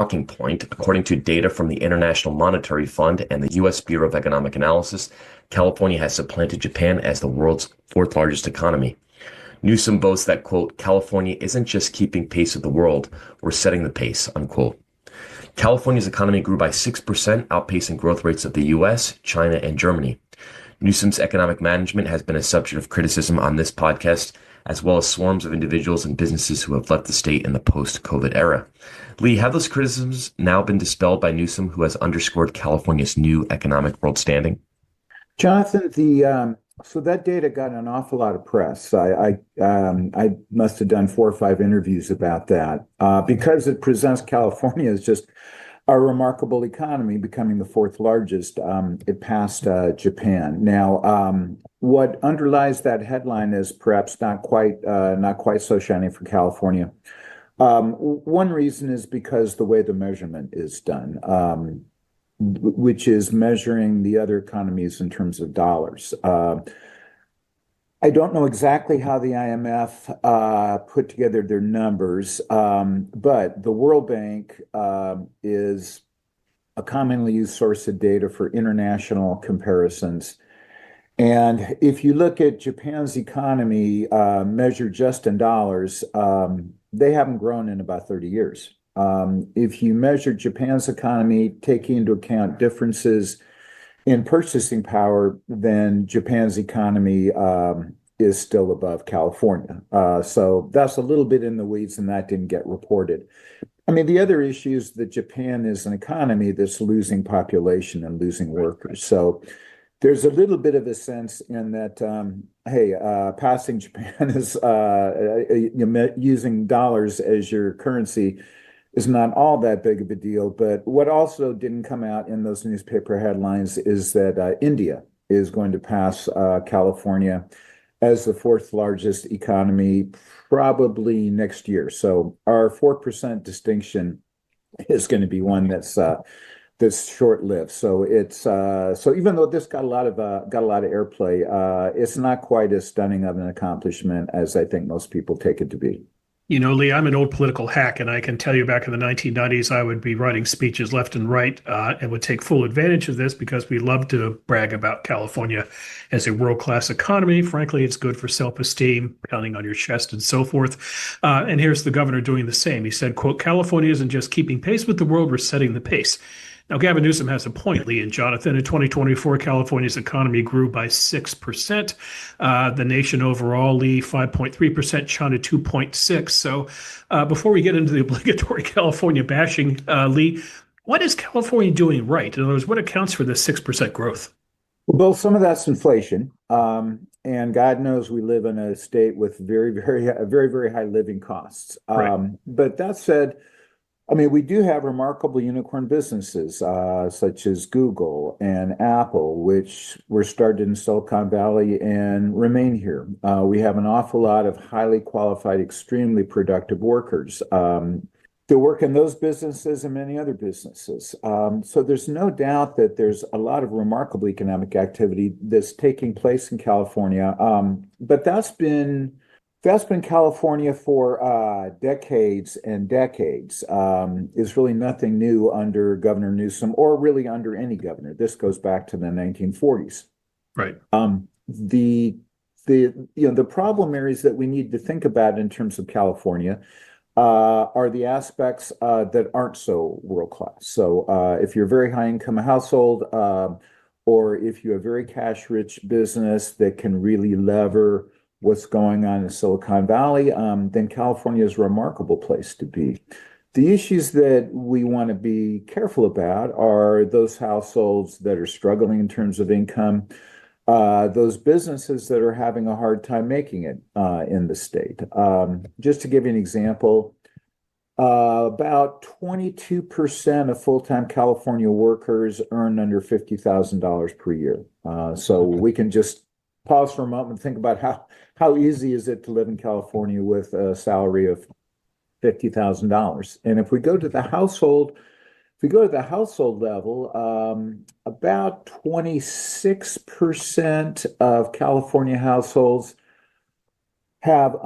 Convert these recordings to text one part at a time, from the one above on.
talking point. According to data from the International Monetary Fund and the U.S. Bureau of Economic Analysis, California has supplanted Japan as the world's fourth largest economy. Newsom boasts that, quote, California isn't just keeping pace with the world, we're setting the pace, unquote. California's economy grew by 6%, outpacing growth rates of the U.S., China, and Germany. Newsom's economic management has been a subject of criticism on this podcast, as well as swarms of individuals and businesses who have left the state in the post-COVID era. Lee, have those criticisms now been dispelled by Newsom, who has underscored California's new economic world standing? Jonathan, so that data got an awful lot of press. I must have done 4 or 5 interviews about that because it presents California as just a remarkable economy, becoming the 4th largest. It passed Japan. Now, what underlies that headline is perhaps not quite so shiny for California. One reason is because the way the measurement is done, which is measuring the other economies in terms of dollars. I don't know exactly how the IMF put together their numbers, but the World Bank is a commonly used source of data for international comparisons. And if you look at Japan's economy measured just in dollars, they haven't grown in about 30 years. If you measure Japan's economy, taking into account differences in purchasing power, then Japan's economy is still above California. So that's a little bit in the weeds, and that didn't get reported. I mean, the other issue is that Japan is an economy that's losing population and losing workers. So there's a little bit of a sense in that, passing Japan is using dollars as your currency is not all that big of a deal. But what also didn't come out in those newspaper headlines is that India is going to pass California as the 4th largest economy probably next year. So our 4% distinction is going to be one that's short-lived. So it's so even though this got a lot of airplay, it's not quite as stunning of an accomplishment as I think most people take it to be. You know, Lee, I'm an old political hack, and I can tell you back in the 1990s, I would be writing speeches left and right and would take full advantage of this because we love to brag about California as a world-class economy. Frankly, it's good for self-esteem, pounding on your chest and so forth. And here's the governor doing the same. He said, quote, California isn't just keeping pace with the world, we're setting the pace. Now, Gavin Newsom has a point, Lee and Jonathan. In 2024, California's economy grew by 6%. The nation overall, Lee, 5.3%, China 2.6%. So before we get into the obligatory California bashing, Lee, what is California doing right? In other words, what accounts for this 6% growth? Well, Bill, some of that's inflation. And God knows we live in a state with very, very high living costs. Right. But that said, I mean, we do have remarkable unicorn businesses such as Google and Apple, which were started in Silicon Valley and remain here. We have an awful lot of highly qualified, extremely productive workers that work in those businesses and many other businesses. So there's no doubt that there's a lot of remarkable economic activity that's taking place in California. But that's been California for decades and decades. Is really nothing new under Governor Newsom or really under any governor. This goes back to the 1940s. Right. The problem areas that we need to think about in terms of California are the aspects that aren't so world class. So if you're a very high income household, or if you're a very cash rich business that can really lever what's going on in Silicon Valley, then California is a remarkable place to be. The issues that we want to be careful about are those households that are struggling in terms of income, those businesses that are having a hard time making it in the state. Just to give you an example, about 22% of full-time California workers earn under $50,000 per year. So we can just pause for a moment and think about how easy is it to live in California with a salary of $50,000. And if we go to the household level, about 26% of California households have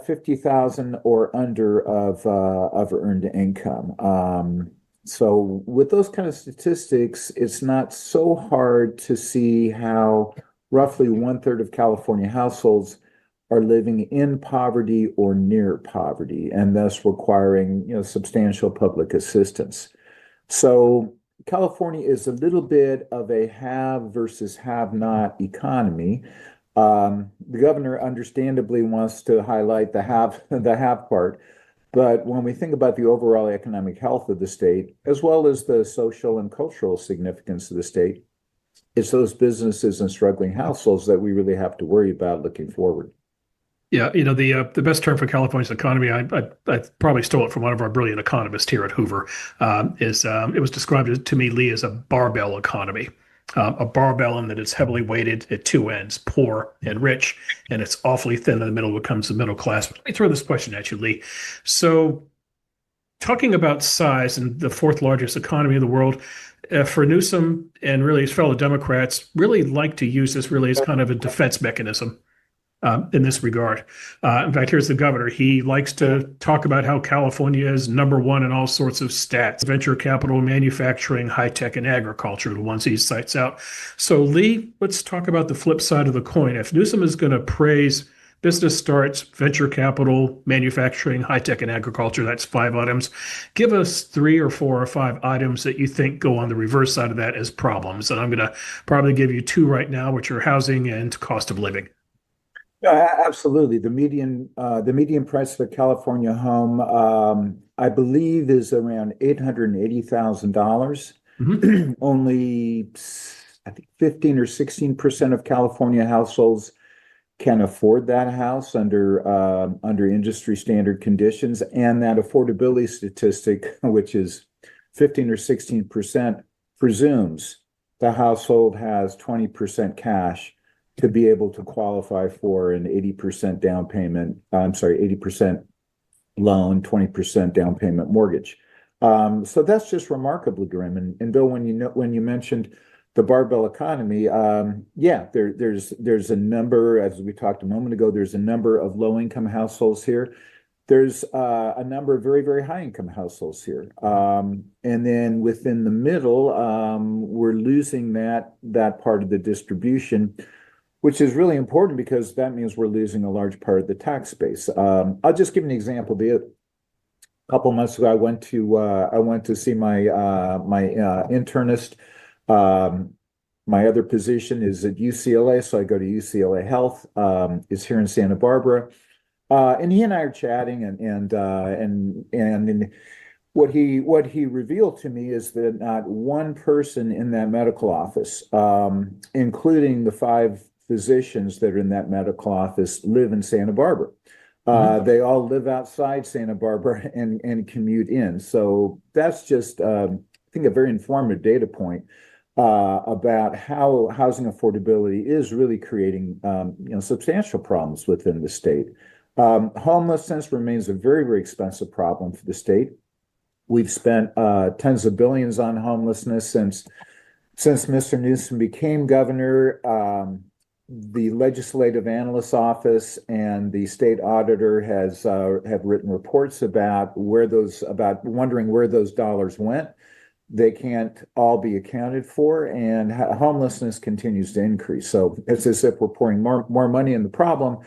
50,000 or under of earned income. So with those kind of statistics, it's not so hard to see how roughly 1/3 of California households are living in poverty or near poverty, and thus requiring, substantial public assistance. So California is a little bit of a have versus have not economy. The governor understandably wants to highlight the have part, but when we think about the overall economic health of the state, as well as the social and cultural significance of the state, it's those businesses and struggling households that we really have to worry about looking forward. Yeah, the best term for California's economy, I probably stole it from one of our brilliant economists here at Hoover, it was described to me, Lee, as a barbell economy. A barbell in that it's heavily weighted at two ends, poor and rich, and it's awfully thin in the middle becomes the middle class. But let me throw this question at you, Lee. So talking about size and the fourth largest economy in the world, for Newsom and really his fellow Democrats, really like to use this really as kind of a defense mechanism. In this regard. In fact, here's the governor. He likes to talk about how California is number one in all sorts of stats: venture capital, manufacturing, high tech, and agriculture, the ones he cites out. So, Lee, let's talk about the flip side of the coin. If Newsom is going to praise business starts, venture capital, manufacturing, high tech, and agriculture, that's 5 items. Give us 3 or 4 or 5 items that you think go on the reverse side of that as problems. And I'm going to probably give you 2 right now, which are housing and cost of living. Absolutely. The median price of a California home, I believe, is around $880,000. Mm-hmm. Only, I think, 15 or 16% of California households can afford that house under industry standard conditions, and that affordability statistic, which is 15 or 16%, presumes the household has 20% cash to be able to qualify for an 80% down payment, 80% loan, 20% down payment mortgage. So that's just remarkably grim. And Bill, when you mentioned the barbell economy, there's a number, as we talked a moment ago, there's a number of low-income households here. There's a number of very, very high-income households here. And then within the middle, we're losing that part of the distribution, which is really important because that means we're losing a large part of the tax base. I'll just give an example. A couple months ago, I went to see my internist. My other position is at UCLA, so I go to UCLA Health. Is here in Santa Barbara, and he and I are chatting, and what he revealed to me is that not one person in that medical office, including the 5 physicians that are in that medical office, live in Santa Barbara. Mm-hmm. They all live outside Santa Barbara and commute in. So that's just, I think, a very informative data point about how housing affordability is really creating, substantial problems within the state. Homelessness remains a very, very expensive problem for the state. We've spent tens of billions on homelessness since Mr. Newsom became governor. The Legislative Analyst's Office and the state auditor have written reports about wondering where those dollars went. They can't all be accounted for, and homelessness continues to increase. So it's as if we're pouring more money in the problem,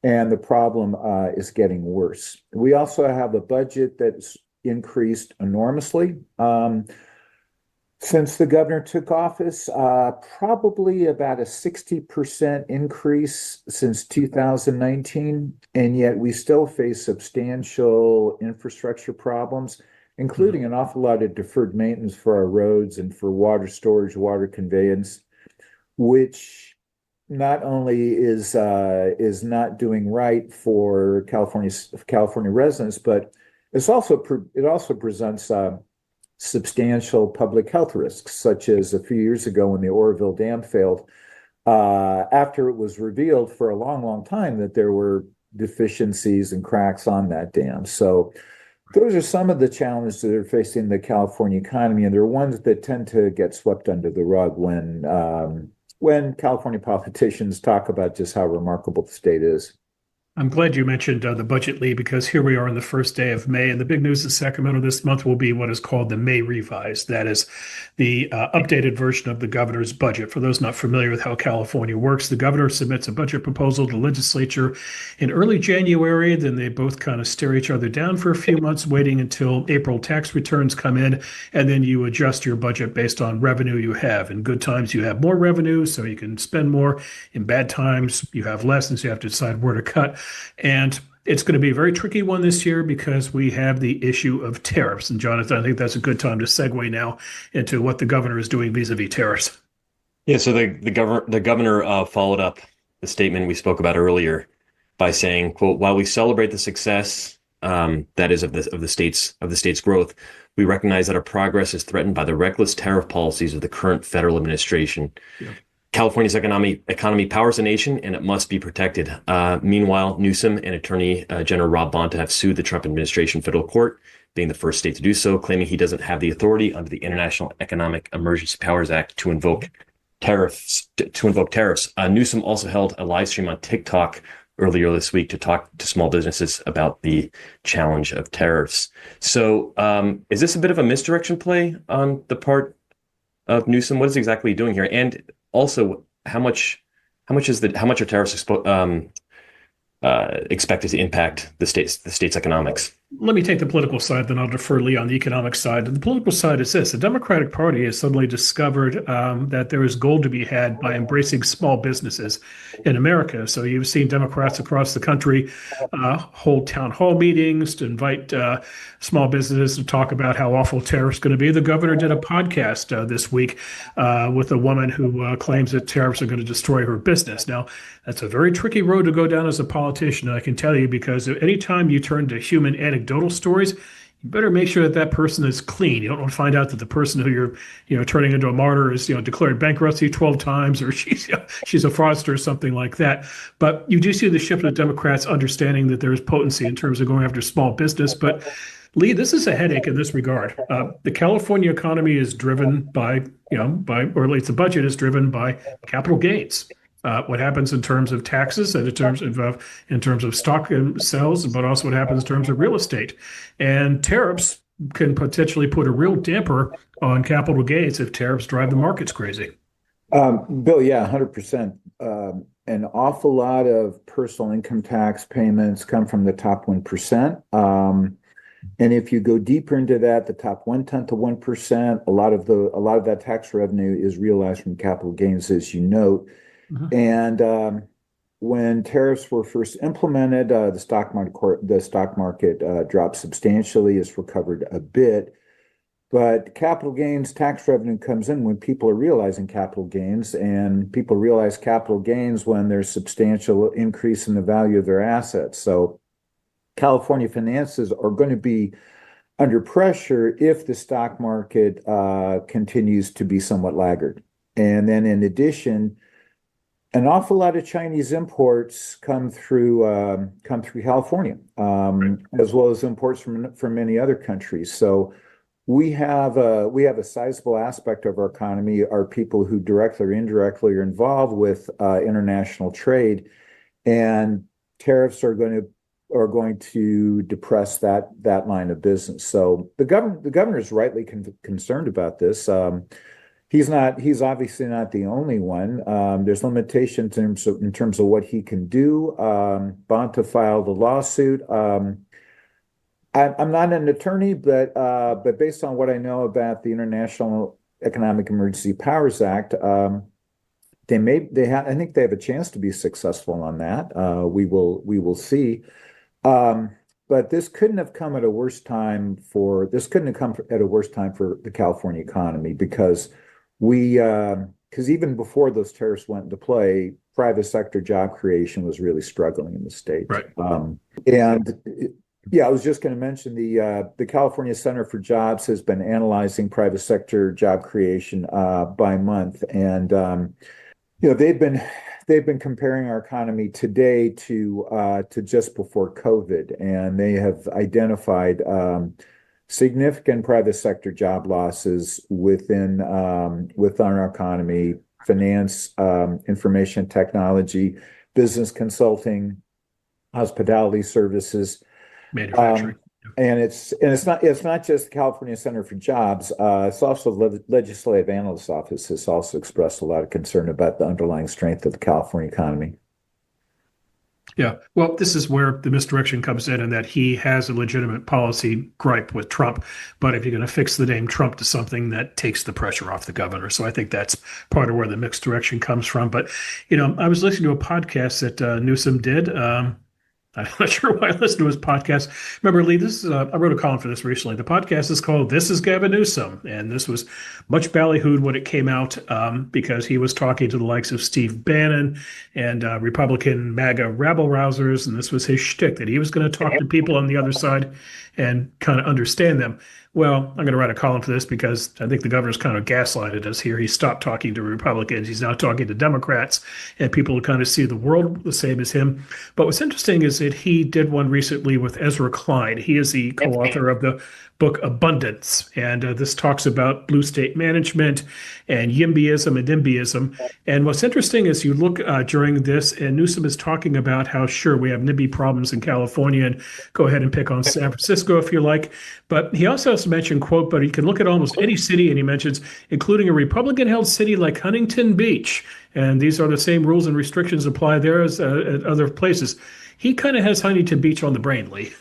and the problem is getting worse. We also have a budget that's increased enormously. Since the governor took office, probably about a 60% increase since 2019, and yet we still face substantial infrastructure problems, including an awful lot of deferred maintenance for our roads and for water storage, water conveyance, which not only is not doing right for California residents, but it also presents substantial public health risks, such as a few years ago when the Oroville Dam failed, after it was revealed for a long, long time that there were deficiencies and cracks on that dam. So those are some of the challenges that are facing the California economy, and they're ones that tend to get swept under the rug when California politicians talk about just how remarkable the state is. I'm glad you mentioned the budget, Lee, because here we are on the first day of May, and the big news in Sacramento this month will be what is called the May Revise. That is the updated version of the governor's budget. For those not familiar with how California works, the governor submits a budget proposal to the legislature in early January. Then they both kind of stare each other down for a few months, waiting until April tax returns come in, and then you adjust your budget based on revenue you have. In good times, you have more revenue, so you can spend more. In bad times, you have less, and so you have to decide where to cut. And it's going to be a very tricky one this year because we have the issue of tariffs. And Jonathan, I think that's a good time to segue now into what the governor is doing vis-a-vis tariffs. Yeah, so the governor followed up the statement we spoke about earlier by saying, quote, while we celebrate the success that is of the state's growth, we recognize that our progress is threatened by the reckless tariff policies of the current federal administration. Yeah. California's economy powers the nation, and it must be protected. Meanwhile, Newsom and Attorney General Rob Bonta have sued the Trump administration federal court, being the first state to do so, claiming he doesn't have the authority under the International Economic Emergency Powers Act to invoke tariffs. Newsom also held a live stream on TikTok earlier this week to talk to small businesses about the challenge of tariffs. So, is this a bit of a misdirection play on the part of Newsom? What is exactly he doing here? And also, how much are tariffs expected to impact the state's economics? Let me take the political side, then I'll defer Lee on the economic side. The political side is this: the Democratic Party has suddenly discovered that there is gold to be had by embracing small businesses in America. So you've seen Democrats across the country hold town hall meetings to invite small businesses to talk about how awful tariffs are going to be. The governor did a podcast this week with a woman who claims that tariffs are going to destroy her business. Now, that's a very tricky road to go down as a politician, I can tell you, because anytime you turn to human anecdotal stories, you better make sure that that person is clean. You don't want to find out that the person who you're turning into a martyr is declared bankruptcy 12 times, or she's a fraudster or something like that. But you do see the shift of the Democrats understanding that there is potency in terms of going after small business. But Lee, this is a headache in this regard. The California economy is driven by, or at least the budget is driven by capital gains. What happens in terms of taxes and in terms of stock sales, but also what happens in terms of real estate. And tariffs can potentially put a real damper on capital gains if tariffs drive the markets crazy. Bill, yeah, 100%. An awful lot of personal income tax payments come from the top 1%. And if you go deeper into that, the top 0.1% of 1%, a lot of that tax revenue is realized from capital gains, as you note. Mm-hmm. And when tariffs were first implemented, the stock market dropped substantially. It's recovered a bit, but capital gains tax revenue comes in when people are realizing capital gains, and people realize capital gains when there's substantial increase in the value of their assets. So California finances are going to be under pressure if the stock market continues to be somewhat laggard. And then in addition, an awful lot of Chinese imports come through California, as well as imports from many other countries. So we have a sizable aspect of our economy are people who directly or indirectly are involved with international trade, and tariffs are going to depress that line of business. So the governor is rightly concerned about this. He's obviously not the only one. There's limitations in terms of what he can do. Bonta filed a lawsuit. I'm not an attorney, but based on what I know about the International Economic Emergency Powers Act, I think they have a chance to be successful on that. We will see. But this couldn't have come at a worse time for the California economy, because even before those tariffs went into play, private sector job creation was really struggling in the state. Right. I was just going to mention the California Center for Jobs has been analyzing private sector job creation by month, and they've been comparing our economy today to just before COVID, and they have identified significant private sector job losses within our economy: finance, information technology, business consulting, hospitality services. Manufacturing. And it's not just the California Center for Jobs. It's also the Legislative Analyst's Office has also expressed a lot of concern about the underlying strength of the California economy. Yeah, well, this is where the misdirection comes in that he has a legitimate policy gripe with Trump. But if you're going to fix the name Trump to something, that takes the pressure off the governor. So I think that's part of where the mixed direction comes from. But, I was listening to a podcast that Newsom did. I'm not sure why I listened to his podcast. Remember, Lee, I wrote a column for this recently. The podcast is called This is Gavin Newsom. And this was much ballyhooed when it came out because he was talking to the likes of Steve Bannon and Republican MAGA rabble-rousers. And this was his shtick, that he was going to talk to people on the other side and kind of understand them. Well, I'm going to write a column for this because I think the governor's kind of gaslighted us here. He stopped talking to Republicans. He's now talking to Democrats, and people kind of see the world the same as him. But what's interesting is that he did one recently with Ezra Klein. He is the co-author of the book Abundance, and this talks about blue state management and YIMBYism and NIMBYism. And what's interesting is you look during this, and Newsom is talking about how, sure, we have NIMBY problems in California, and go ahead and pick on San Francisco if you like. But he also has mentioned, quote, but he can look at almost any city, and he mentions, including a Republican-held city like Huntington Beach. And these are the same rules and restrictions apply there as at other places. He kind of has Huntington Beach on the brain, Lee.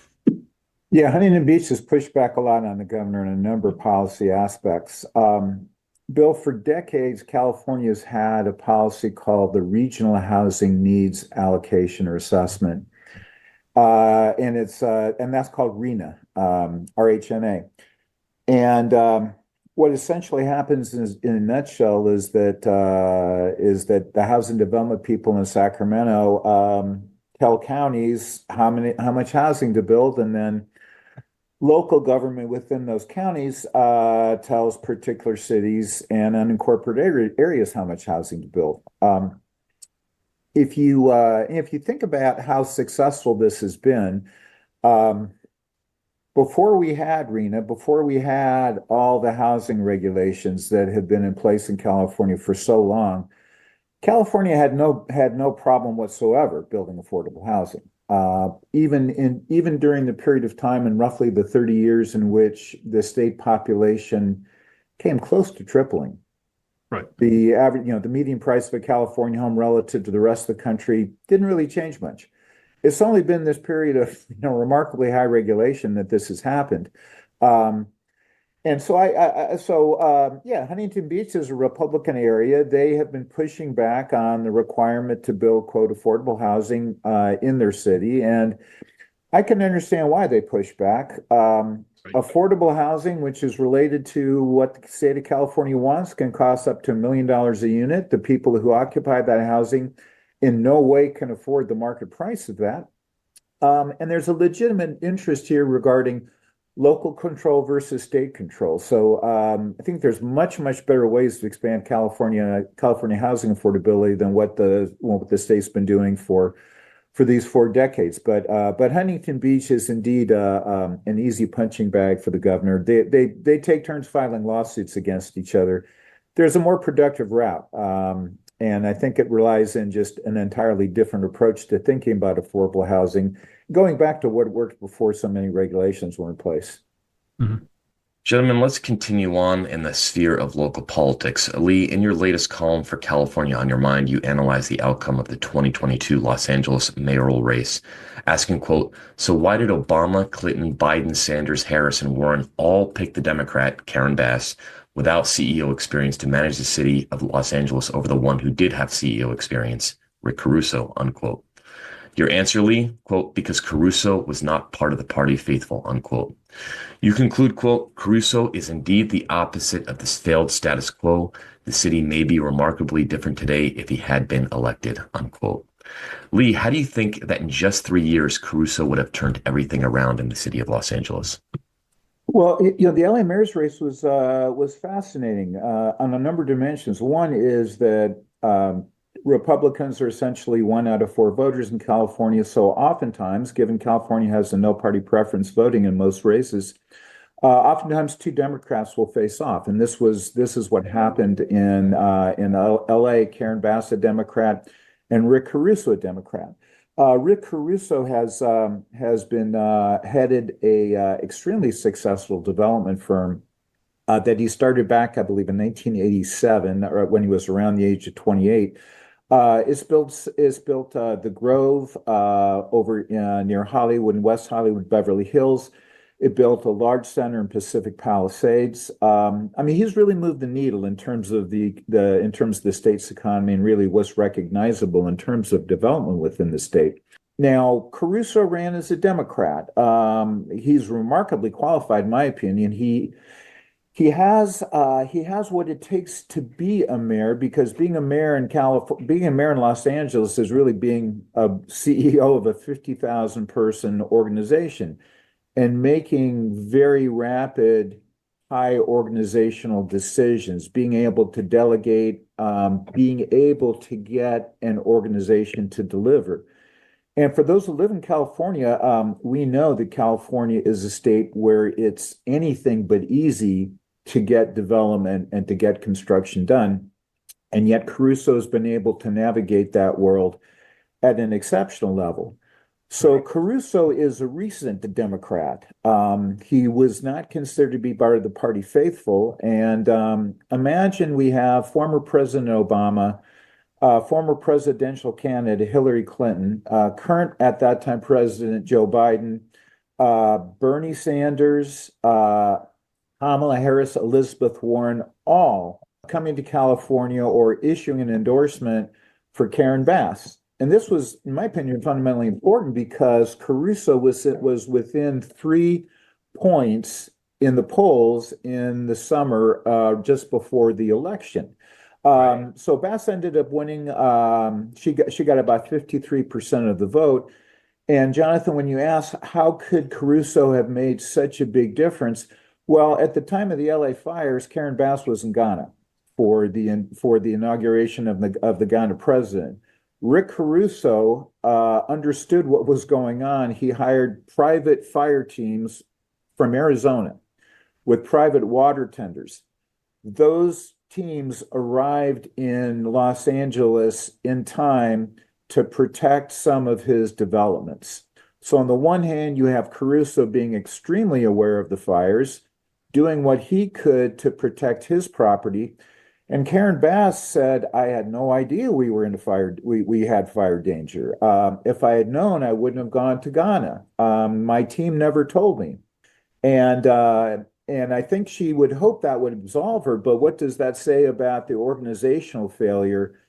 Yeah, Huntington Beach has pushed back a lot on the governor in a number of policy aspects. Bill, for decades, California's had a policy called the Regional Housing Needs Allocation or Assessment. And that's called RHNA, RHNA. And what essentially happens in a nutshell is that the housing development people in Sacramento tell counties how much housing to build, and then local government within those counties tells particular cities and unincorporated areas how much housing to build. If you think about how successful this has been, before we had RHNA, before we had all the housing regulations that have been in place in California for so long, California had no problem whatsoever building affordable housing. Even during the period of time in roughly the 30 years in which the state population came close to tripling. Right. The average, the median price of a California home relative to the rest of the country didn't really change much. It's only been this period of remarkably high regulation that this has happened. And so Huntington Beach is a Republican area. They have been pushing back on the requirement to build, quote, affordable housing in their city. And I can understand why they push back. Affordable housing, which is related to what the state of California wants, can cost up to $1 million a unit. The people who occupy that housing in no way can afford the market price of that. And there's a legitimate interest here regarding local control versus state control. So I think there's much better ways to expand California housing affordability than what the state's been doing for these 4 decades. But Huntington Beach is indeed an easy punching bag for the governor. They take turns filing lawsuits against each other. There's a more productive route. And I think it relies in just an entirely different approach to thinking about affordable housing, going back to what worked before so many regulations were in place. Mm-hmm. Gentlemen, let's continue on in the sphere of local politics. Lee, in your latest column for California on Your Mind, you analyze the outcome of the 2022 Los Angeles mayoral race, asking, quote, so why did Obama, Clinton, Biden, Sanders, Harris, and Warren all pick the Democrat, Karen Bass, without CEO experience to manage the city of Los Angeles over the one who did have CEO experience, Rick Caruso, unquote? Your answer, Lee, quote, because Caruso was not part of the party faithful, unquote. You conclude, quote, Caruso is indeed the opposite of this failed status quo. The city may be remarkably different today if he had been elected, unquote. Lee, how do you think that in just 3 years, Caruso would have turned everything around in the city of Los Angeles? Well, the LA mayor's race was fascinating on a number of dimensions. One is that Republicans are essentially 1 out of 4 voters in California. So oftentimes, given California has a no-party preference voting in most races, oftentimes 2 Democrats will face off. And this is what happened in LA, Karen Bass, a Democrat, and Rick Caruso, a Democrat. Rick Caruso has been headed a extremely successful development firm that he started back, I believe, in 1987, or when he was around the age of 28. It's built the Grove over near Hollywood, West Hollywood, Beverly Hills. It built a large center in Pacific Palisades. He's really moved the needle in terms of the state's economy, and really was recognizable in terms of development within the state. Now, Caruso ran as a Democrat. He's remarkably qualified, in my opinion. He has what it takes to be a mayor, because being a mayor in Los Angeles is really being a CEO of a 50,000 person organization and making very rapid, high organizational decisions, being able to delegate, being able to get an organization to deliver. And for those who live in California, we know that California is a state where it's anything but easy to get development and to get construction done. And yet Caruso has been able to navigate that world at an exceptional level. So Caruso is a recent Democrat. He was not considered to be part of the party faithful. And imagine we have former President Obama, former presidential candidate Hillary Clinton, current at that time President Joe Biden, Bernie Sanders, Kamala Harris, Elizabeth Warren, all coming to California or issuing an endorsement for Karen Bass. And this was, in my opinion, fundamentally important because Caruso was within 3 points in the polls in the summer just before the election. So Bass ended up winning. She got about 53% of the vote. And Jonathan, when you ask how could Caruso have made such a big difference? Well, at the time of the LA fires, Karen Bass was in Ghana for the inauguration of the Ghana president. Rick Caruso understood what was going on. He hired private fire teams from Arizona with private water tenders. Those teams arrived in Los Angeles in time to protect some of his developments. So on the one hand, you have Caruso being extremely aware of the fires, doing what he could to protect his property. And Karen Bass said, I had no idea we were in fire. We had fire danger. If I had known, I wouldn't have gone to Ghana. My team never told me. And I think she would hope that would absolve her. But what does that say about the organizational failure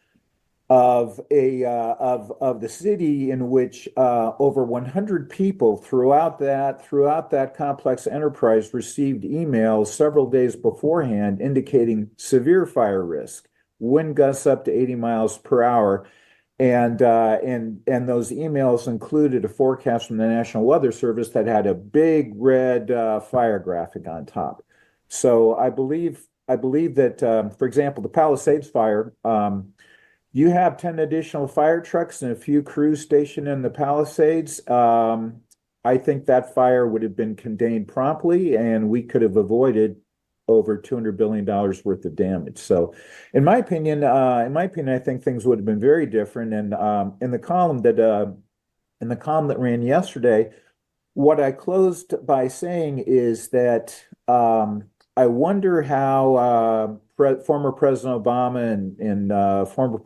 of the city in which over 100 people throughout that complex enterprise received emails several days beforehand indicating severe fire risk, wind gusts up to 80 miles per hour, and those emails included a forecast from the National Weather Service that had a big red fire graphic on top. So I believe that, for example, the Palisades fire. You have 10 additional fire trucks and a few crews stationed in the Palisades. I think that fire would have been contained promptly, and we could have avoided over $200 billion worth of damage. So, in my opinion, I think things would have been very different. And in the column that ran yesterday, what I closed by saying is that I wonder how former President Obama and former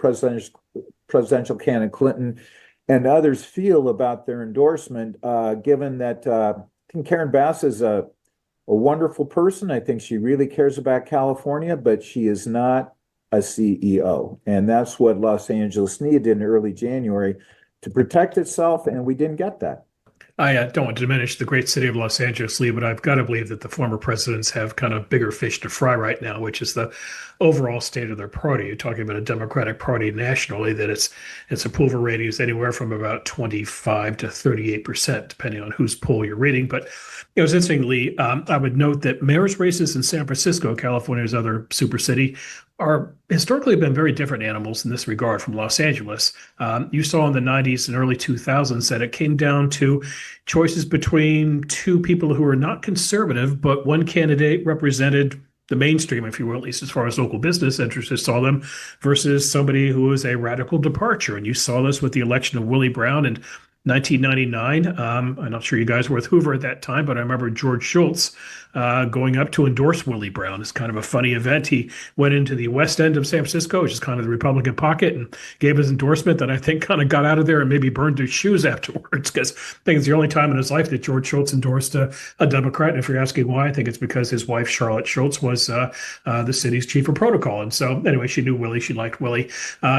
presidential candidate Clinton and others feel about their endorsement, given that I think Karen Bass is a wonderful person. I think she really cares about California, but she is not a CEO. And that's what Los Angeles needed in early January to protect itself, and we didn't get that. I don't want to diminish the great city of Los Angeles, Lee, but I've got to believe that the former presidents have kind of bigger fish to fry right now, which is the overall state of their party. You're talking about a Democratic Party nationally that its approval rating is anywhere from about 25 to 38%, depending on whose poll you're reading. But it was interesting, Lee. I would note that mayor's races in San Francisco, California's other super city, are historically been very different animals in this regard from Los Angeles. You saw in the 90s and early 2000s that it came down to choices between two people who were not conservative, but one candidate represented the mainstream, if you will, at least as far as local business interests saw them, versus somebody who was a radical departure. And you saw this with the election of Willie Brown in 1999. I'm not sure you guys were with Hoover at that time, but I remember George Shultz going up to endorse Willie Brown. It's kind of a funny event. He went into the west end of San Francisco, which is kind of the Republican pocket, and gave his endorsement that I think kind of got out of there and maybe burned his shoes afterwards, because I think it's the only time in his life that George Shultz endorsed a Democrat. And if you're asking why, I think it's because his wife, Charlotte Shultz, was the city's chief of protocol. And so anyway, she knew Willie. She liked Willie.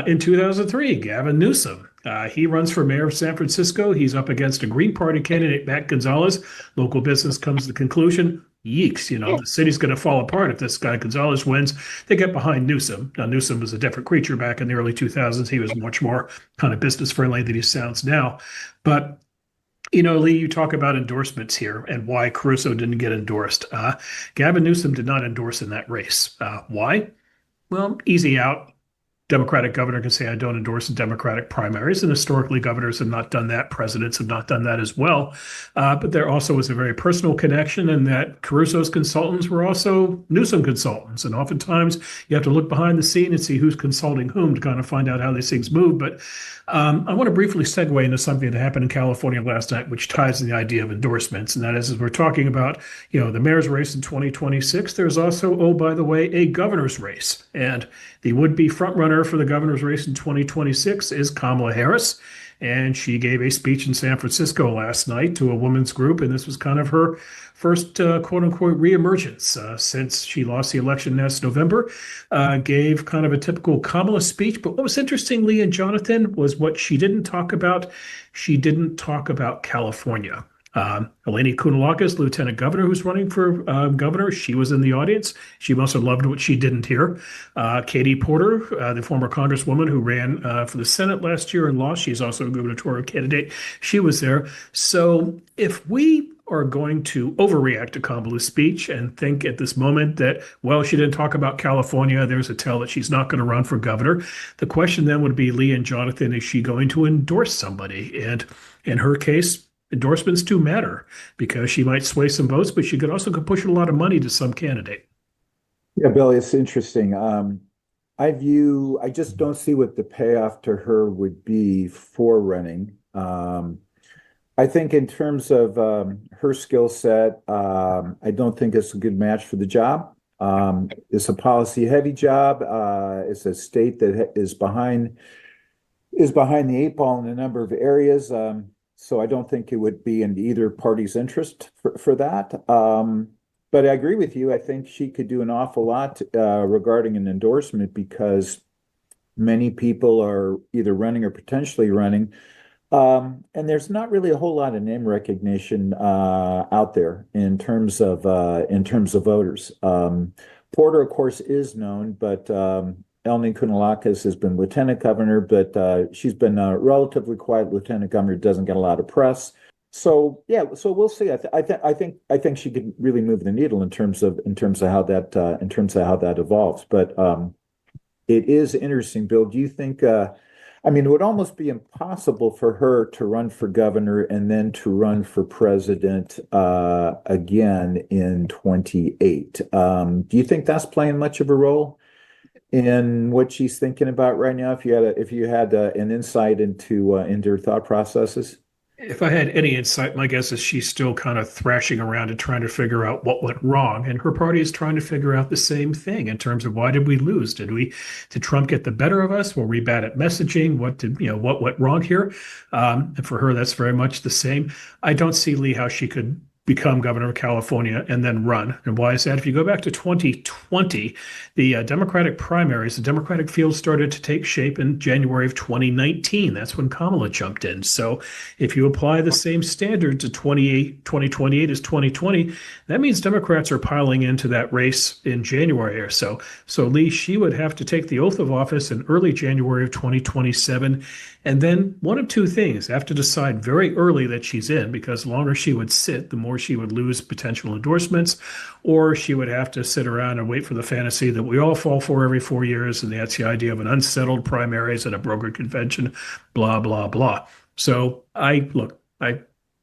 In 2003, Gavin Newsom. He runs for mayor of San Francisco. He's up against a Green Party candidate, Matt Gonzalez. Local business comes to the conclusion, yeeks, the city's going to fall apart if this guy Gonzalez wins. They get behind Newsom. Now, Newsom was a different creature back in the early 2000s. He was much more kind of business friendly than he sounds now. But Lee, you talk about endorsements here and why Caruso didn't get endorsed. Gavin Newsom did not endorse in that race. Why? Well, easy out. Democratic governor can say, I don't endorse the Democratic primaries. And historically, governors have not done that. Presidents have not done that as well. But there also was a very personal connection in that Caruso's consultants were also Newsom consultants. And oftentimes you have to look behind the scene and see who's consulting whom to kind of find out how these things move. But I want to briefly segue into something that happened in California last night, which ties in the idea of endorsements. And that is, as we're talking about, the mayor's race in 2026, there's also, oh, by the way, a governor's race. And the would-be frontrunner for the governor's race in 2026 is Kamala Harris. And she gave a speech in San Francisco last night to a women's group. And this was kind of her first, quote unquote, reemergence since she lost the election last November. Gave kind of a typical Kamala speech. But what was interesting, Lee and Jonathan, was what she didn't talk about. She didn't talk about California. Eleni Kounalakis, lieutenant governor who's running for governor, she was in the audience. She must have loved what she didn't hear. Katie Porter, the former congresswoman who ran for the Senate last year and lost, she's also a gubernatorial candidate. She was there. So if we are going to overreact to Kamala's speech and think at this moment that, well, she didn't talk about California, there's a tell that she's not going to run for governor. The question then would be, Lee and Jonathan, is she going to endorse somebody? And in her case, endorsements do matter because she might sway some votes, but she could also push a lot of money to some candidate. Yeah, Billy, it's interesting. I just don't see what the payoff to her would be for running. I think in terms of her skill set, I don't think it's a good match for the job. It's a policy-heavy job. It's a state that is behind the eight ball in a number of areas. So I don't think it would be in either party's interest for that. But I agree with you. I think she could do an awful lot regarding an endorsement because many people are either running or potentially running. And there's not really a whole lot of name recognition out there in terms of voters. Porter, of course, is known, but Eleni Kounalakis has been lieutenant governor, but she's been a relatively quiet lieutenant governor, doesn't get a lot of press. So yeah, so we'll see. I think she could really move the needle in terms of how that evolves. But it is interesting, Bill. Do you think? It would almost be impossible for her to run for governor and then to run for president again in 2028. Do you think that's playing much of a role in what she's thinking about right now? If you had an insight into her thought processes. If I had any insight, my guess is she's still kind of thrashing around and trying to figure out what went wrong. And her party is trying to figure out the same thing in terms of why did we lose? Did Trump get the better of us? Were we bad at messaging? What went wrong here? And for her, that's very much the same. I don't see, Lee, how she could become governor of California and then run. And why is that? If you go back to 2020, the Democratic primaries, the Democratic field started to take shape in January of 2019. That's when Kamala jumped in. So if you apply the same standard to 2028 as 2020, that means Democrats are piling into that race in January or so. So Lee, she would have to take the oath of office in early January of 2027. And then one of two things, have to decide very early that she's in, because the longer she would sit, the more she would lose potential endorsements, or she would have to sit around and wait for the fantasy that we all fall for every 4 years, and that's the idea of an unsettled primaries and a brokered convention, blah, blah, blah. So I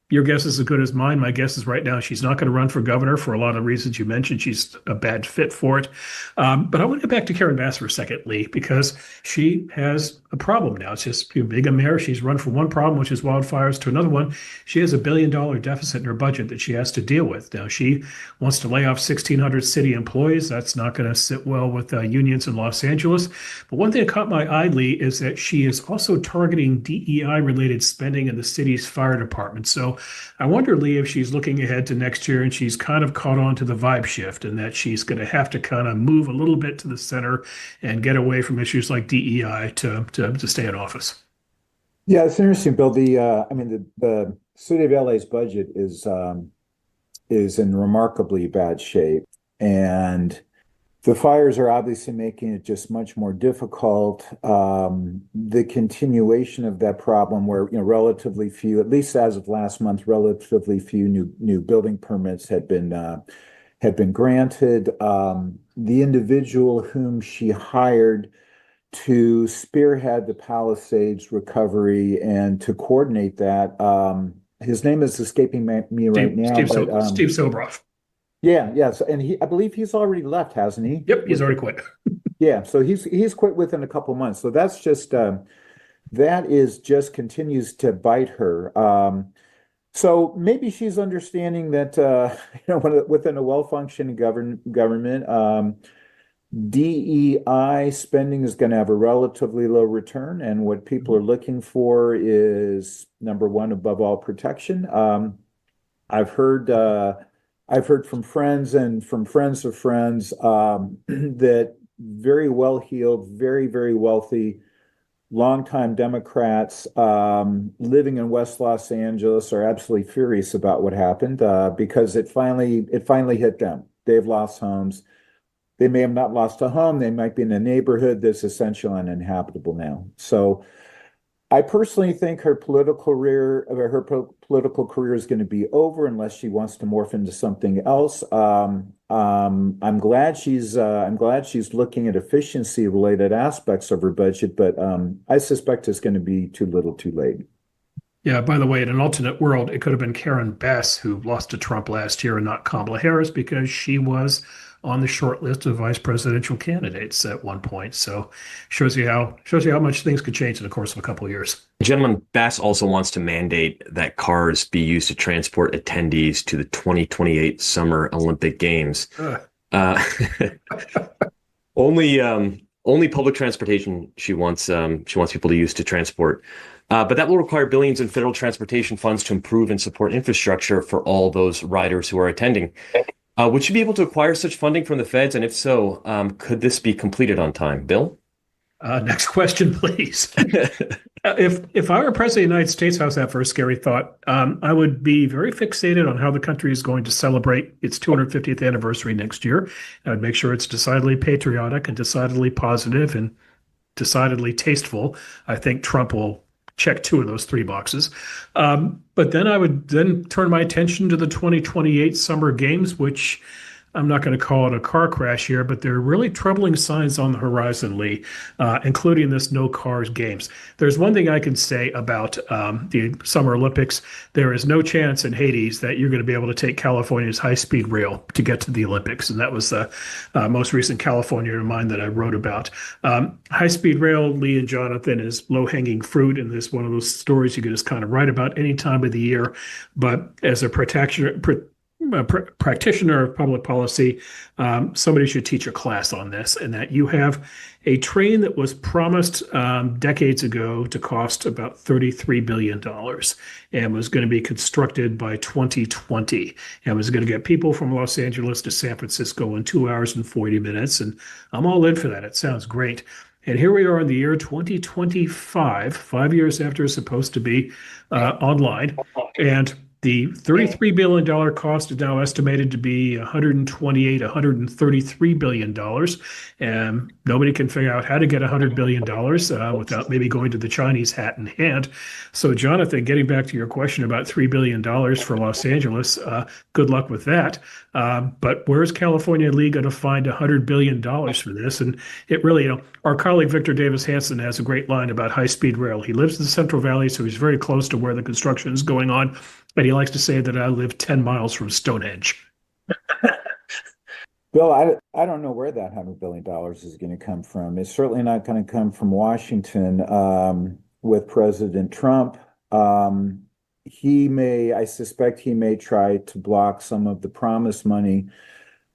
Your guess is as good as mine. My guess is right now she's not going to run for governor for a lot of reasons you mentioned. She's a bad fit for it. But I want to get back to Karen Bass for a second, Lee, because she has a problem now. It's just being a mayor. She's run from one problem, which is wildfires, to another one. She has $1 billion deficit in her budget that she has to deal with. Now, she wants to lay off 1,600 city employees. That's not going to sit well with unions in Los Angeles. But one thing that caught my eye, Lee, is that she is also targeting DEI-related spending in the city's fire department. So I wonder, Lee, if she's looking ahead to next year and she's kind of caught on to the vibe shift and that she's going to have to kind of move a little bit to the center and get away from issues like DEI to stay in office. Yeah, it's interesting, Bill. The city of LA's budget is in remarkably bad shape, and the fires are obviously making it just much more difficult. The continuation of that problem where, relatively few, at least as of last month, relatively few new building permits had been granted. The individual whom she hired to spearhead the Palisades recovery and to coordinate that, his name is escaping me right now. Steve Sobroff. Yeah. So, and I believe he's already left, hasn't he? Yep, he's already quit. Yeah, so he's quit within a couple months. So that's just continues to bite her. So maybe she's understanding that within a well-functioning government, DEI spending is going to have a relatively low return, and what people are looking for is, number one, above all, protection. I've heard from friends and from friends of friends that very well-heeled, very, very wealthy, longtime Democrats living in West Los Angeles are absolutely furious about what happened because it finally hit them. They've lost homes. They may have not lost a home. They might be in a neighborhood that's essentially uninhabitable now. So I personally think her political career is going to be over unless she wants to morph into something else. I'm glad she's looking at efficiency related aspects of her budget, but I suspect it's going to be too little, too late. Yeah, by the way, in an alternate world, it could have been Karen Bass who lost to Trump last year and not Kamala Harris because she was on the short list of vice presidential candidates at one point. So shows you how much things could change in the course of a couple of years. Gentleman, Bass also wants to mandate that cars be used to transport attendees to the 2028 Summer Olympic Games. Only public transportation she wants people to use to transport. But that will require billions in federal transportation funds to improve and support infrastructure for all those riders who are attending. Would she be able to acquire such funding from the feds? And if so, could this be completed on time? Bill? Next question, please. If I were president of the United States, how's that for a scary thought? I would be very fixated on how the country is going to celebrate its 250th anniversary next year. I would make sure it's decidedly patriotic and decidedly positive and decidedly tasteful. I think Trump will check 2 of those 3 boxes. But then I would turn my attention to the 2028 Summer Games, which I'm not going to call it a car crash here, but there are really troubling signs on the horizon, Lee, including this no cars games. There's one thing I can say about the Summer Olympics. There is no chance in Hades that you're going to be able to take California's high-speed rail to get to the Olympics. And that was the most recent California Remind that I wrote about. High-speed rail, Lee and Jonathan, is low-hanging fruit, and this one of those stories you can just kind of write about any time of the year. But as a practitioner of public policy, somebody should teach a class on this, and that you have a train that was promised decades ago to cost about $33 billion and was going to be constructed by 2020 and was going to get people from Los Angeles to San Francisco in 2 hours and 40 minutes. And I'm all in for that. It sounds great. And here we are in the year 2025, 5 years after it's supposed to be online. And the $33 billion cost is now estimated to be $133 billion. And nobody can figure out how to get $100 billion without maybe going to the Chinese hat in hand. So, Jonathan, getting back to your question about $3 billion for Los Angeles, good luck with that. But where's California Lee going to find $100 billion for this? And it really, our colleague Victor Davis Hanson has a great line about high-speed rail. He lives in the Central Valley, so he's very close to where the construction is going on. But he likes to say that I live 10 miles from Stonehenge. Bill, I don't know where that $100 billion is going to come from. It's certainly not going to come from Washington with President Trump. I suspect he may try to block some of the promised money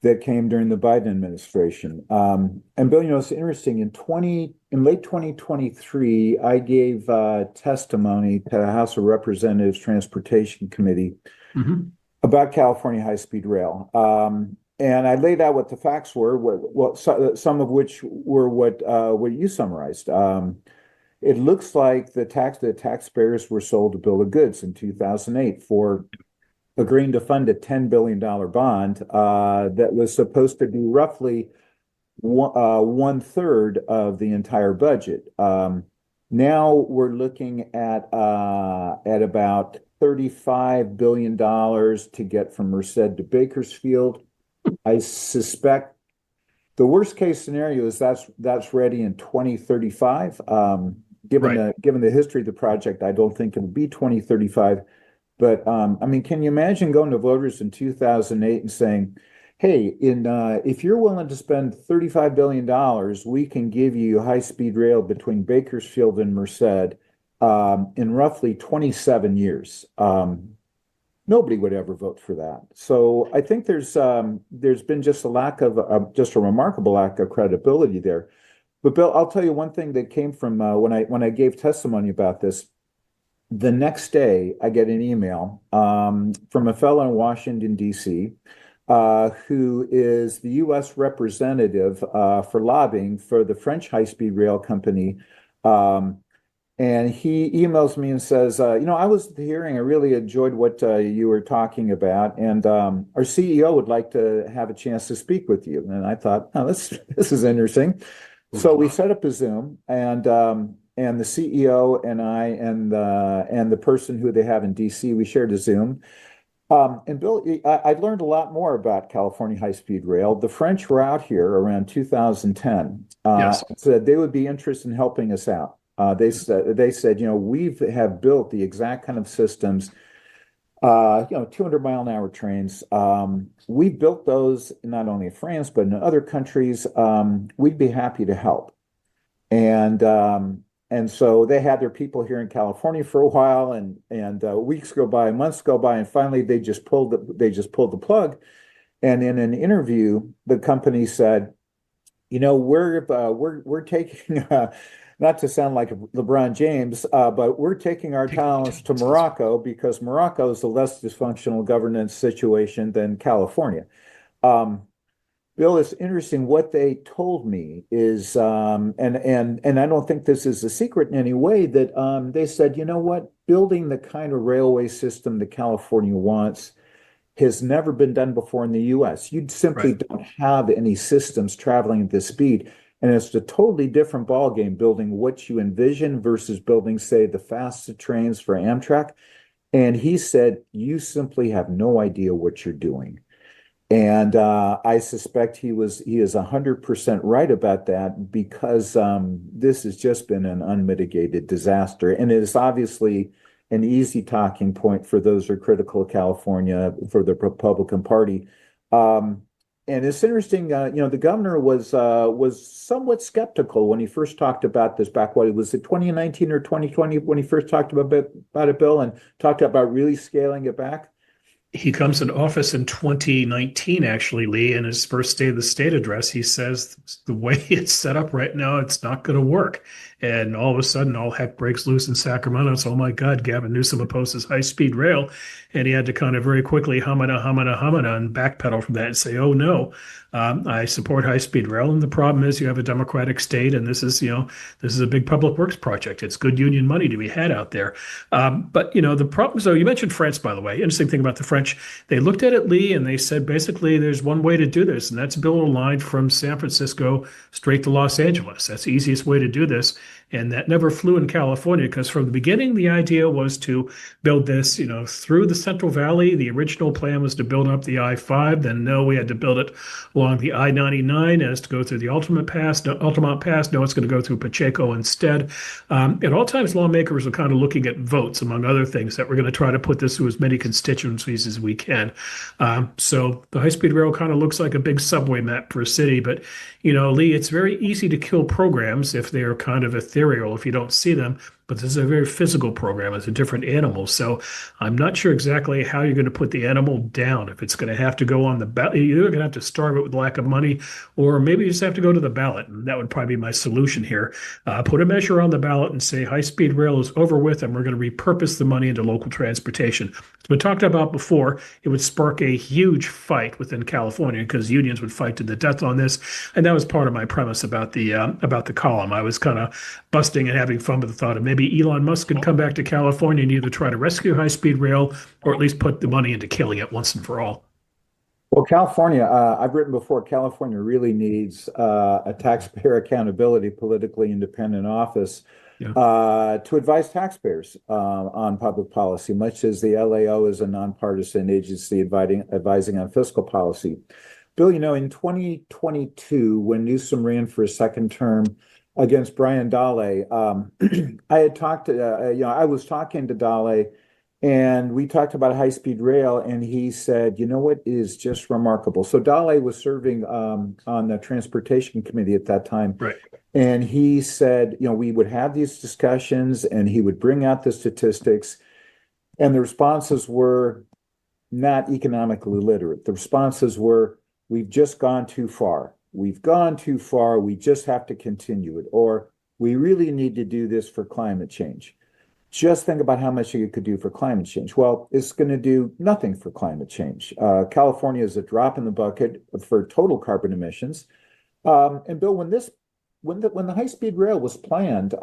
that came during the Biden administration. And Bill, it's interesting. In late 2023, I gave testimony to the House of Representatives Transportation Committee about California high-speed rail. And I laid out what the facts were, some of which were what you summarized. It looks like the taxpayers were sold a bill of goods in 2008 for agreeing to fund a $10 billion bond that was supposed to be roughly one-third of the entire budget. Now we're looking at about $35 billion to get from Merced to Bakersfield. I suspect the worst case scenario is that's ready in 2035. Given the history of the project, I don't think it'll be 2035. But can you imagine going to voters in 2008 and saying, "Hey, if you're willing to spend $35 billion, we can give you high-speed rail between Bakersfield and Merced in roughly 27 years." Nobody would ever vote for that. So I think there's been just a remarkable lack of credibility there. But Bill, I'll tell you one thing that came from when I gave testimony about this. The next day, I get an email from a fellow in Washington, D.C., who is the U.S. representative for lobbying for the French high-speed rail company. And he emails me and says, I was at the hearing. I really enjoyed what you were talking about. And our CEO would like to have a chance to speak with you. And I thought, oh, this is interesting. So we set up a Zoom, and the CEO and I and the person who they have in DC, we shared a Zoom. And Bill, I learned a lot more about California high-speed rail. The French were out here around 2010. Yes. Said they would be interested in helping us out. They said, we have built the exact kind of systems, 200-mile-an-hour trains. We built those not only in France, but in other countries. We'd be happy to help. And so they had their people here in California for a while, and weeks go by, months go by, and finally they just pulled the plug. And in an interview, the company said, we're taking not to sound like LeBron James, but we're taking our talents to Morocco because Morocco is a less dysfunctional governance situation than California. Bill, it's interesting. What they told me is, and I don't think this is a secret in any way, that they said, you know what, building the kind of railway system that California wants has never been done before in the U.S. You simply don't have any systems traveling at this speed. And it's a totally different ballgame building what you envision versus building, say, the fastest trains for Amtrak. And he said, you simply have no idea what you're doing. And I suspect he is 100% right about that, because this has just been an unmitigated disaster. And it is obviously an easy talking point for those who are critical of California, for the Republican Party. And it's interesting, the governor was somewhat skeptical when he first talked about this back, was it 2019 or 2020 when he first talked about it, Bill, and talked about really scaling it back? He comes into office in 2019, actually, Lee. In his first State of the State address, he says the way it's set up right now, it's not going to work. And all of a sudden, all heck breaks loose in Sacramento. It's, oh my God, Gavin Newsom opposes high-speed rail. And he had to kind of very quickly hum it, and backpedal from that and say, oh no, I support high-speed rail. And the problem is you have a Democratic state, and this is a big public works project. It's good union money to be had out there. But the problem, so you mentioned France, by the way. Interesting thing about the French, they looked at it, Lee, and they said, basically, there's one way to do this, and that's build a line from San Francisco straight to Los Angeles. That's the easiest way to do this. And that never flew in California, because from the beginning, the idea was to build this, through the Central Valley. The original plan was to build up the I-5. Then no, we had to build it along the I-99 as to go through the Altamont Pass. No, it's going to go through Pacheco instead. At all times, lawmakers are kind of looking at votes, among other things, that we're going to try to put this through as many constituencies as we can. So the high-speed rail kind of looks like a big subway map for a city. But, Lee, it's very easy to kill programs if they're kind of ethereal, if you don't see them. But this is a very physical program. It's a different animal. So I'm not sure exactly how you're going to put the animal down. If it's going to have to go on the ballot, you're either going to have to starve it with lack of money, or maybe you just have to go to the ballot. And that would probably be my solution here. Put a measure on the ballot and say high-speed rail is over with, and we're going to repurpose the money into local transportation. It's been talked about before. It would spark a huge fight within California because unions would fight to the death on this. And that was part of my premise about the column. I was kind of busting and having fun with the thought of maybe Elon Musk could come back to California and either try to rescue high-speed rail or at least put the money into killing it once and for all. Well, California, I've written before, California really needs a taxpayer accountability, politically independent office to advise taxpayers on public policy, much as the LAO is a nonpartisan agency advising on fiscal policy. Bill, in 2022, when Newsom ran for a second term against Brian Dale, I had talked to, I was talking to Dale, and we talked about high-speed rail, and he said, what is just remarkable. So Dale was serving on the transportation committee at that time. Right. And he said, we would have these discussions, and he would bring out the statistics, and the responses were not economically literate. The responses were, we've just gone too far. We've gone too far. We just have to continue it. Or we really need to do this for climate change. Just think about how much you could do for climate change. Well, it's going to do nothing for climate change. California is a drop in the bucket for total carbon emissions. And Bill, when the high-speed rail was planned,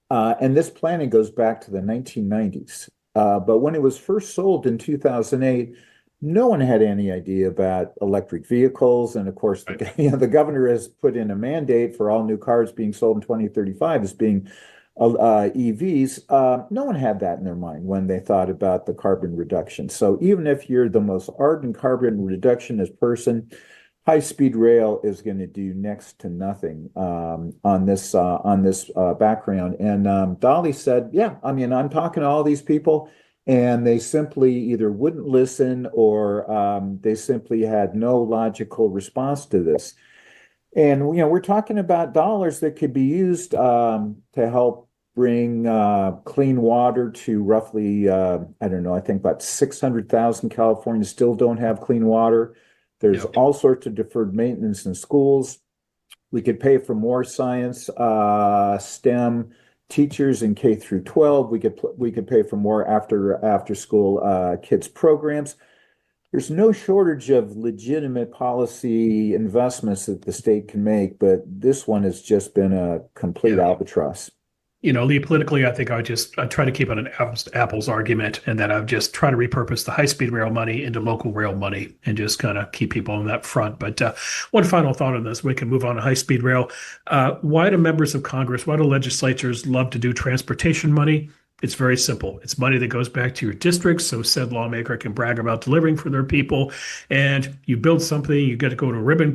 and this planning goes back to the 1990s, but when it was first sold in 2008, no one had any idea about electric vehicles. And of course, the governor has put in a mandate for all new cars being sold in 2035 as being EVs. No one had that in their mind when they thought about the carbon reduction. So even if you're the most ardent carbon reductionist person, high-speed rail is going to do next to nothing on this background. And Dolly said, I'm talking to all these people, and they simply either wouldn't listen or they simply had no logical response to this. And, we're talking about dollars that could be used to help bring clean water to roughly, I think about 600,000 Californians still don't have clean water. There's all sorts of deferred maintenance in schools. We could pay for more science, STEM teachers in K through 12. We could pay for more after school kids programs. There's no shortage of legitimate policy investments that the state can make, but this one has just been a complete albatross. Lee, politically, I think I try to keep it an apples to apples argument, and that I've just try to repurpose the high-speed rail money into local rail money and just kind of keep people on that front. But one final thought on this, we can move on to high-speed rail. Why do members of Congress, why do legislatures love to do transportation money? It's very simple. It's money that goes back to your districts, so said lawmaker can brag about delivering for their people. And you build something, you get to go to ribbon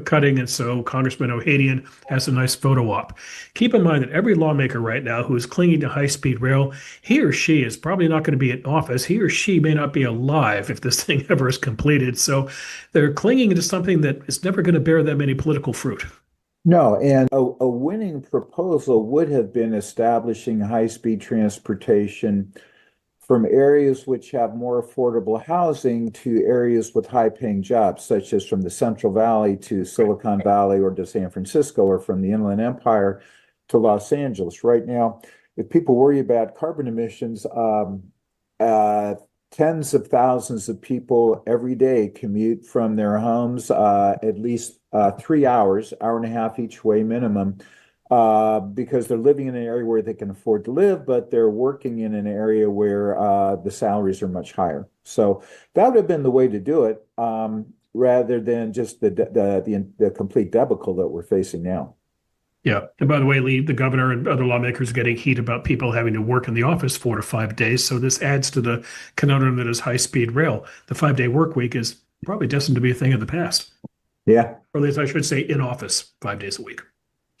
cutting, and so Congressman Ohadian has a nice photo op. Keep in mind that every lawmaker right now who is clinging to high-speed rail, he or she is probably not going to be in office. He or she may not be alive if this thing ever is completed. So they're clinging to something that is never going to bear them any political fruit. No, and a winning proposal would have been establishing high-speed transportation from areas which have more affordable housing to areas with high-paying jobs, such as from the Central Valley to Silicon Valley or to San Francisco, or from the Inland Empire to Los Angeles. Right now, if people worry about carbon emissions, tens of thousands of people every day commute from their homes at least 3 hours, hour and a half each way minimum, because they're living in an area where they can afford to live, but they're working in an area where the salaries are much higher. So that would have been the way to do it, rather than just the complete debacle that we're facing now. Yeah. And by the way, Lee, the governor and other lawmakers are getting heat about people having to work in the office 4 to 5 days. So this adds to the conundrum that is high-speed rail. The 5-day work week is probably destined to be a thing of the past. Yeah. Or at least I should say in office 5 days a week.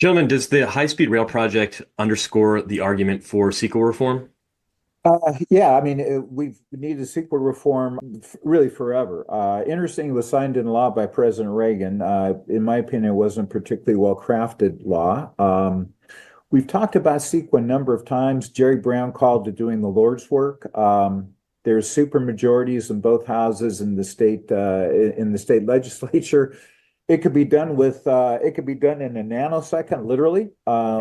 Gentlemen, does the high-speed rail project underscore the argument for CEQA reform? Yeah, I mean, we've needed CEQA reform really forever. Interesting, it was signed into law by President Reagan. In my opinion, it wasn't a particularly well-crafted law. We've talked about CEQA a number of times. Jerry Brown called it doing the Lord's work. There's supermajorities in both houses in the state legislature. It could be done in a nanosecond, literally,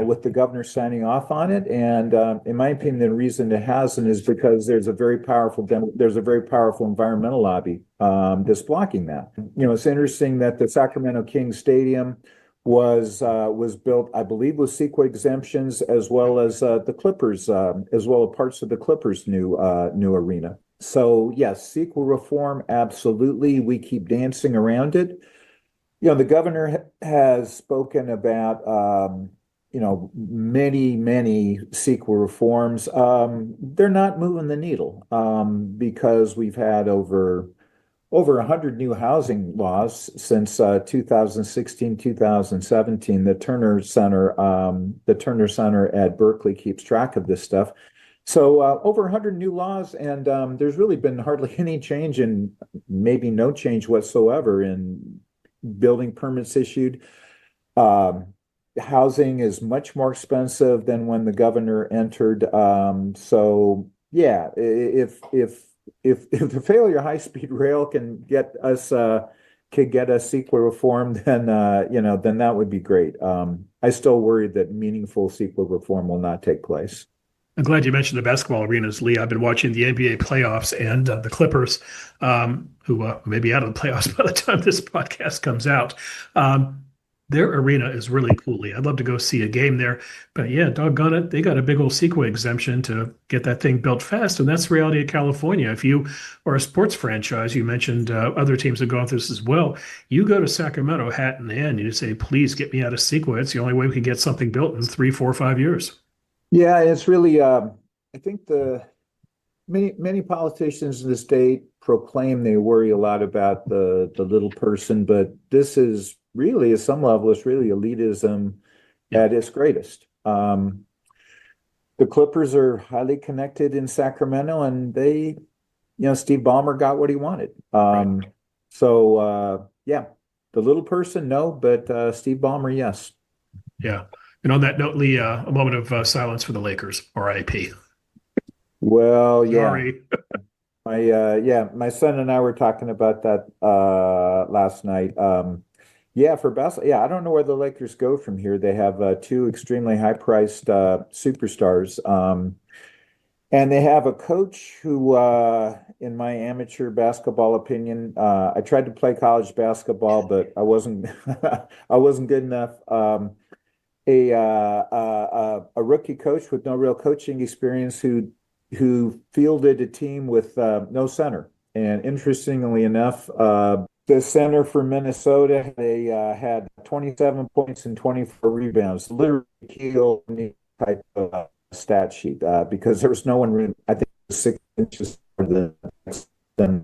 with the governor signing off on it. And in my opinion, the reason it hasn't is because there's a very powerful environmental lobby that's blocking that. It's interesting that the Sacramento Kings Stadium was built, I believe, with CEQA exemptions, as well as the Clippers, as well as parts of the Clippers' new arena. So yes, CEQA reform, absolutely. We keep dancing around it. The governor has spoken about many CEQA reforms. They're not moving the needle because we've had over 100 new housing laws since 2016, 2017. The Turner Center at Berkeley keeps track of this stuff. So over 100 new laws, and there's really been hardly any change, and maybe no change whatsoever in building permits issued. Housing is much more expensive than when the governor entered. So yeah, if the failure of high-speed rail can get us CEQA reform, then that would be great. I still worry that meaningful CEQA reform will not take place. I'm glad you mentioned the basketball arenas, Lee. I've been watching the NBA playoffs, and the Clippers, who may be out of the playoffs by the time this podcast comes out, their arena is really cool. I'd love to go see a game there. But yeah, doggone it, they got a big old CEQA exemption to get that thing built fast, and that's the reality of California. If you are a sports franchise, you mentioned other teams have gone through this as well. You go to Sacramento, hat in hand, and you say, please get me out of CEQA. It's the only way we can get something built in 3, 4, 5 years. Yeah, it's really, I think many politicians in the state proclaim they worry a lot about the little person, but this is really, at some level, it's really elitism at its greatest. The Clippers are highly connected in Sacramento, and Steve Ballmer got what he wanted. So yeah, the little person, no, but Steve Ballmer, yes. Yeah. And on that note, Lee, a moment of silence for the Lakers, RIP. Well, yeah. Sorry. My son and I were talking about that last night. For basketball, I don't know where the Lakers go from here. They have two extremely high-priced superstars, and they have a coach who, in my amateur basketball opinion, I tried to play college basketball, but I wasn't good enough. A rookie coach with no real coaching experience who fielded a team with no center. And interestingly enough, the center for Minnesota, they had 27 points and 24 rebounds, literally keel type of stat sheet because there was no one really, I think, 6 inches for the.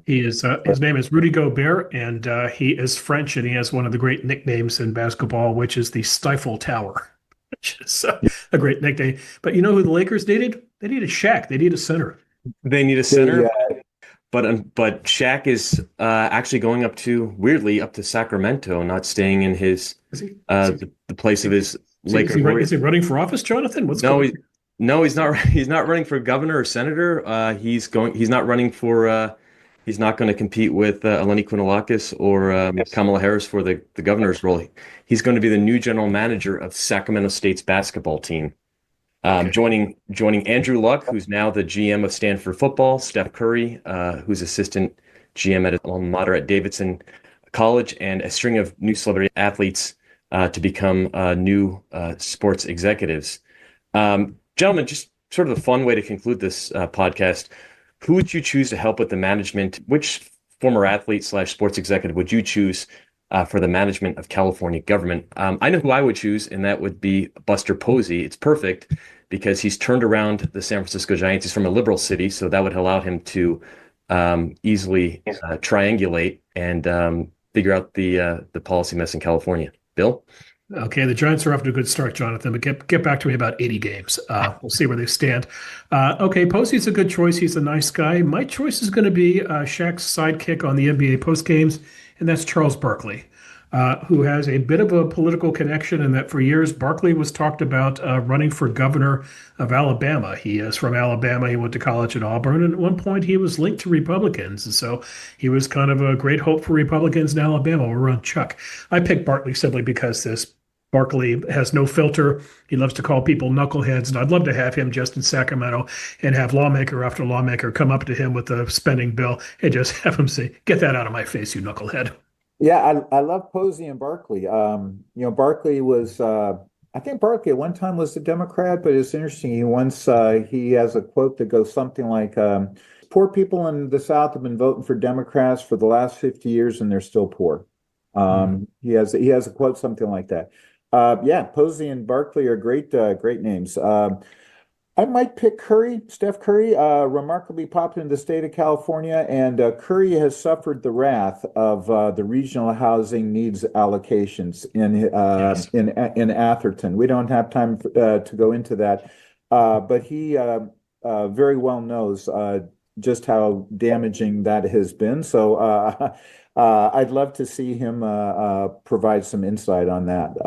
He is his name is Rudy Gobert, and he is French, and he has one of the great nicknames in basketball, which is the Stifle Tower, which is a great nickname. But you know who the Lakers needed? They needed Shaq. They need a center. They need a center, but Shaq is actually going up to Sacramento, not staying in his the place of his Lakers. Is he running for office, Jonathan? What's going on? No, he's not. He's not running for governor or senator. He's not running for. He's not going to compete with Eleni Kounalakis or Kamala Harris for the governor's role. He's going to be the new general manager of Sacramento State's basketball team, joining Andrew Luck, who's now the GM of Stanford football, Steph Curry, who's assistant GM at his alma mater at Davidson College, and a string of new celebrity athletes to become new sports executives. Gentlemen, just sort of a fun way to conclude this podcast. Who would you choose to help with the management? Which former athlete / sports executive would you choose for the management of California government? I know who I would choose, and that would be Buster Posey. It's perfect because he's turned around the San Francisco Giants. He's from a liberal city, so that would allow him to easily triangulate and figure out the policy mess in California. Bill? Okay, the Giants are off to a good start, Jonathan, but get back to me about 80 games. We'll see where they stand. Okay, Posey's a good choice. He's a nice guy. My choice is going to be Shaq's sidekick on the NBA post games, and that's Charles Barkley, who has a bit of a political connection in that for years, Barkley was talked about running for governor of Alabama. He is from Alabama. He went to college at Auburn, and at one point he was linked to Republicans. And so he was kind of a great hope for Republicans in Alabama. We'll run Chuck. I picked Barkley simply because Barkley has no filter. He loves to call people knuckleheads, and I'd love to have him just in Sacramento and have lawmaker after lawmaker come up to him with a spending bill and just have him say, "Get that out of my face, you knucklehead." Yeah, I love Posey and Barkley. Barkley was, I think Barkley at one time was a Democrat, but it's interesting. He has a quote that goes something like, poor people in the South have been voting for Democrats for the last 50 years and they're still poor. He has a quote something like that. Posey and Barkley are great names. I might pick Steph Curry, remarkably popular in the state of California, and Curry has suffered the wrath of the regional housing needs allocations in Atherton. We don't have time to go into that, but he very well knows just how damaging that has been. So I'd love to see him provide some insight on that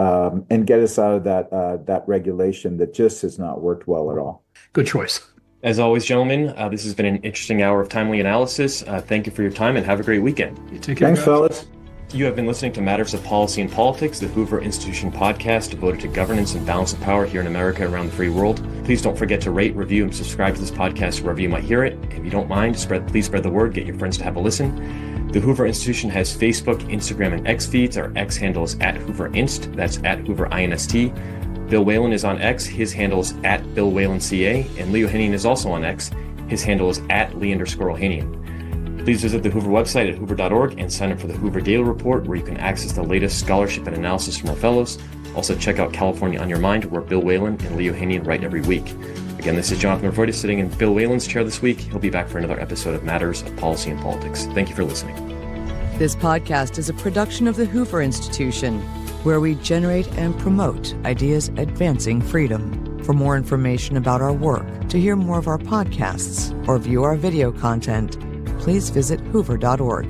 and get us out of that regulation that just has not worked well at all. Good choice. As always, gentlemen, this has been an interesting hour of timely analysis. Thank you for your time and have a great weekend. You take care. Thanks, fellas. You have been listening to Matters of Policy and Politics, the Hoover Institution podcast devoted to governance and balance of power here in America and around the free world. Please don't forget to rate, review, and subscribe to this podcast wherever you might hear it. If you don't mind, please spread the word. Get your friends to have a listen. The Hoover Institution has Facebook, Instagram, and X feeds. Our X handle is @HooverInst. That's @HooverInst. Bill Whalen is on X. His handle is @BillWhalenCA. And Leo Hanian is also on X. His handle is @Lee_Hanian. Please visit the Hoover website at hoover.org and sign up for the Hoover Daily Report, where you can access the latest scholarship and analysis from our fellows. Also, check out California on Your Mind, where Bill Whalen and Leo Hanian write every week. Again, this is Jonathan Mervoides sitting in Bill Whalen's chair this week. He'll be back for another episode of Matters of Policy and Politics. Thank you for listening. This podcast is a production of the Hoover Institution, where we generate and promote ideas advancing freedom. For more information about our work, to hear more of our podcasts, or view our video content, please visit hoover.org.